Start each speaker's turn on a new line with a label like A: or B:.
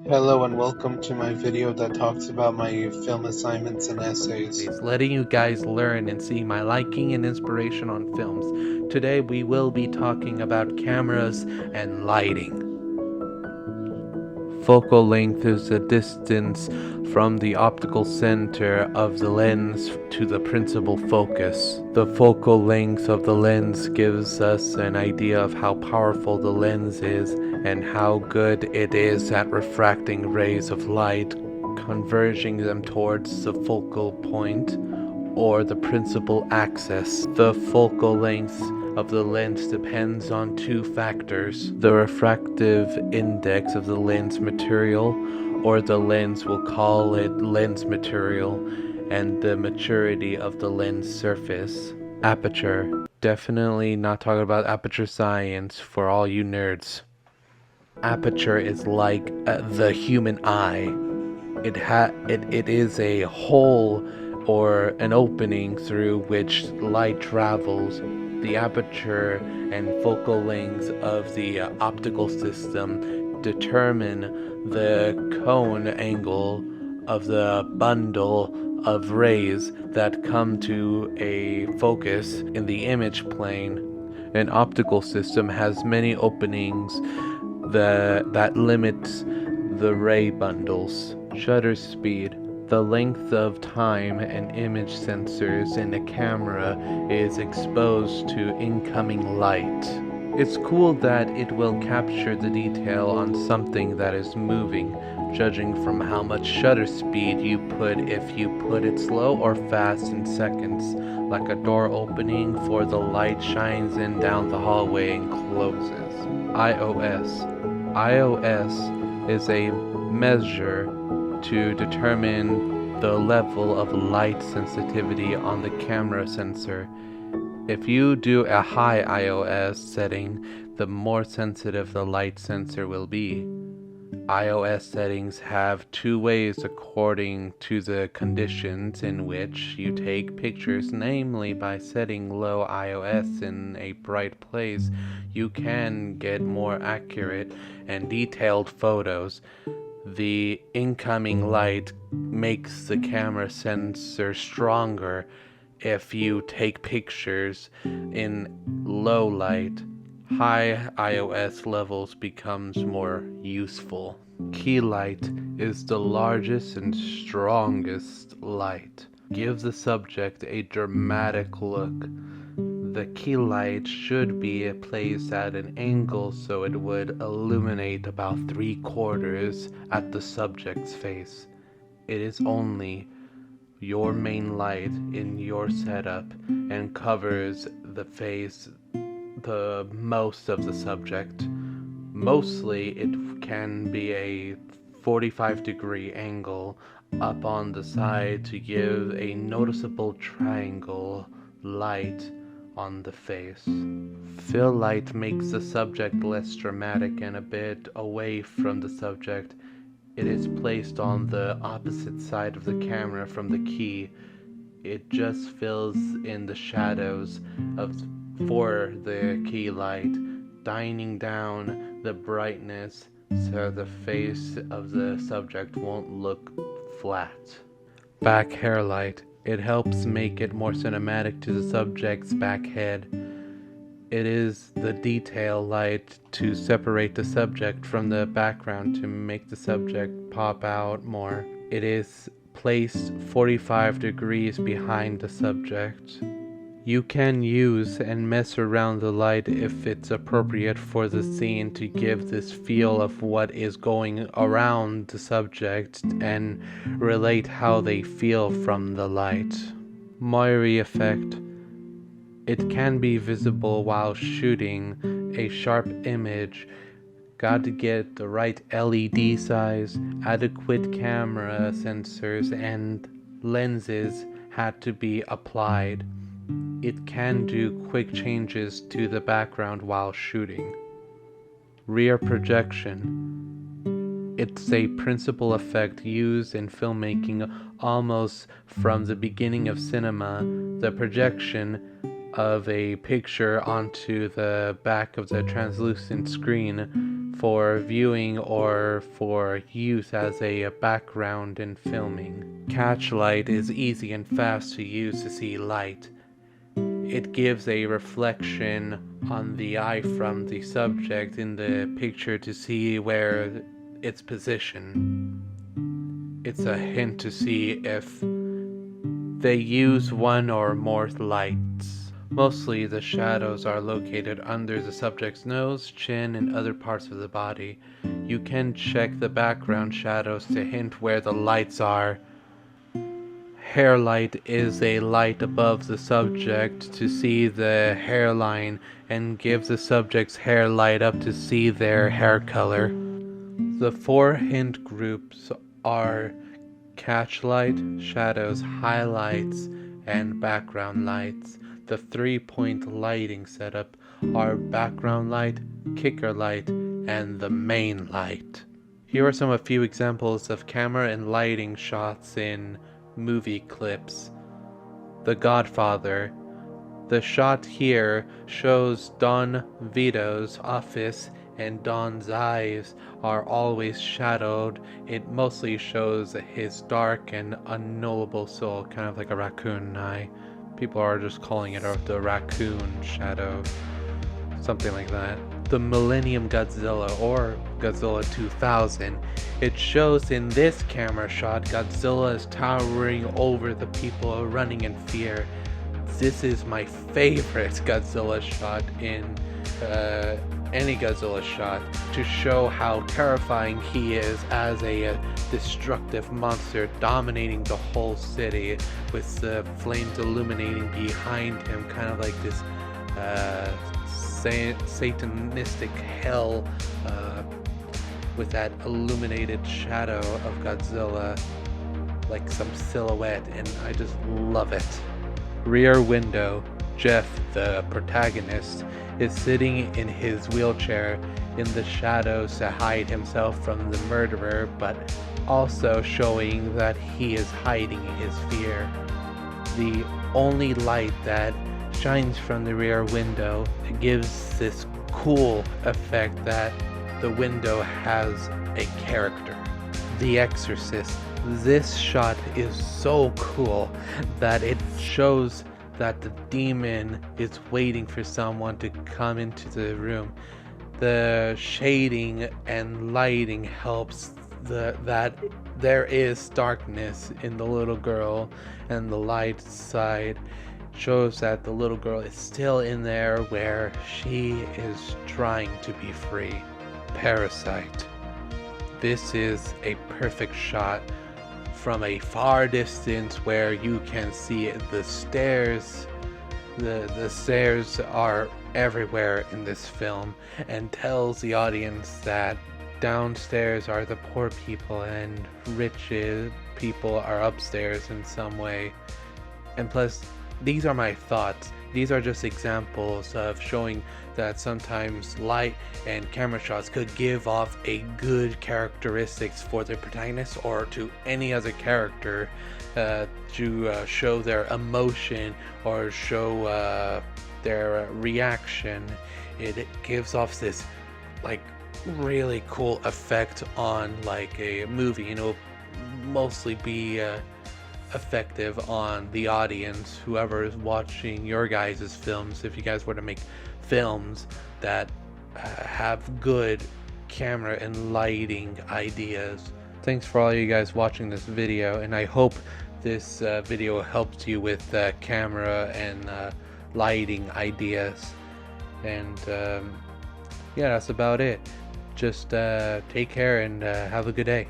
A: Hello and welcome to my video that talks about my film assignments and essays.
B: Letting you guys learn and see my liking and inspiration on films. Today we will be talking about cameras and lighting. Focal length is the distance from the optical center of the lens to the principal focus. The focal length of the lens gives us an idea of how powerful the lens is and how good it is at refracting rays of light, converging them towards the focal point or the principal axis. The focal length of the lens depends on two factors: the refractive index of the lens material, or the lens, will call it lens material, and the maturity of the lens surface. Aperture. Definitely not talking about aperture science for all you nerds. Aperture is like the human eye. It is a hole or an opening through which light travels. The aperture and focal length of the optical system determine the cone angle of the bundle of rays that come to a focus in the image plane. An optical system has many openings that limits the ray bundles. Shutter speed. The length of time an image sensors in a camera is exposed to incoming light. It's cool that it will capture the detail on something that is moving, judging from how much shutter speed you put, if you put it slow or fast in seconds, like a door opening for the light shines in down the hallway and closes. IOS. IOS is a measure to determine the level of light sensitivity on the camera sensor. If you do a high IOS setting, the more sensitive the light sensor will be. iOS settings have two ways according to the conditions in which you take pictures, namely by setting low iOS in a bright place, you can get more accurate and detailed photos. The incoming light makes the camera sensor stronger if you take pictures in low light. High iOS levels becomes more useful. Key light is the largest and strongest light. Give the subject a dramatic look. The key light should be placed at an angle so it would illuminate about 3/4 at the subject's face. It is only your main light in your setup and covers the face the most of the subject. Mostly it can be a 45-degree angle up on the side to give a noticeable triangle light on the face. Fill light makes the subject less dramatic and a bit away from the subject. It is placed on the opposite side of the camera from the key. It just fills in the shadows for the key light, dining down the brightness so the face of the subject won't look flat. Back hair light. It helps make it more cinematic to the subject's back head. It is the detail light to separate the subject from the background to make the subject pop out more. It is placed 45 degrees behind the subject. You can use and mess around the light if it's appropriate for the scene to give this feel of what is going around the subject and relate how they feel from the light. Moiré effect. It can be visible while shooting a sharp image. Got to get the right LED size, adequate camera sensors, and lenses had to be applied. It can do quick changes to the background while shooting. Rear projection. It's a principal effect used in filmmaking almost from the beginning of cinema. The projection of a picture onto the back of the translucent screen for viewing or for use as a background in filming. Catch light is easy and fast to use to see light. It gives a reflection on the eye from the subject in the picture to see where its position. It's a hint to see if they use one or more lights. Mostly the shadows are located under the subject's nose, chin, and other parts of the body. You can check the background shadows to hint where the lights are. Hair light is a light above the subject to see the hairline and give the subject's hair light up to see their hair color. The 4 hint groups are catch light, shadows, highlights, and background lights. The 3-point lighting setup are background light, kicker light, and the main light. Here are a few examples of camera and lighting shots in movie clips. The Godfather. The shot here shows Don Vito's office, and Don's eyes are always shadowed. It mostly shows his dark and unknowable soul, kind of like a raccoon eye. People are just calling it the raccoon shadow, something like that. The Millennium Godzilla, or Godzilla 2000. It shows in this camera shot Godzilla is towering over the people running in fear. This is my favorite Godzilla shot in any Godzilla shot, to show how terrifying he is as a destructive monster dominating the whole city, with the flames illuminating behind him, kind of like this satanistic hell, with that illuminated shadow of Godzilla, like some silhouette, and I just love it. Rear Window. Jeff, the protagonist, is sitting in his wheelchair in the shadows to hide himself from the murderer, but also showing that he is hiding his fear. The only light that shines from the rear window gives this cool effect that the window has a character. The Exorcist. This shot is so cool that it shows that the demon is waiting for someone to come into the room. The shading and lighting helps that there is darkness in the little girl, and the light side shows that the little girl is still in there where she is trying to be free. Parasite. This is a perfect shot from a far distance where you can see the stairs. The stairs are everywhere in this film, and tells the audience that downstairs are the poor people and rich people are upstairs in some way. And plus, these are my thoughts. These are just examples of showing that sometimes light and camera shots could give off a good characteristics for the protagonist or to any other character, to show their emotion or show their reaction. It gives off this like really cool effect on like a movie, and it'll mostly be effective on the audience, whoever is watching your guys' films. If you guys were to make films that have good camera and lighting ideas. Thanks for all you guys watching this video, and I hope this video helped you with camera and lighting ideas. And yeah, that's about it. Just take care and have a good day.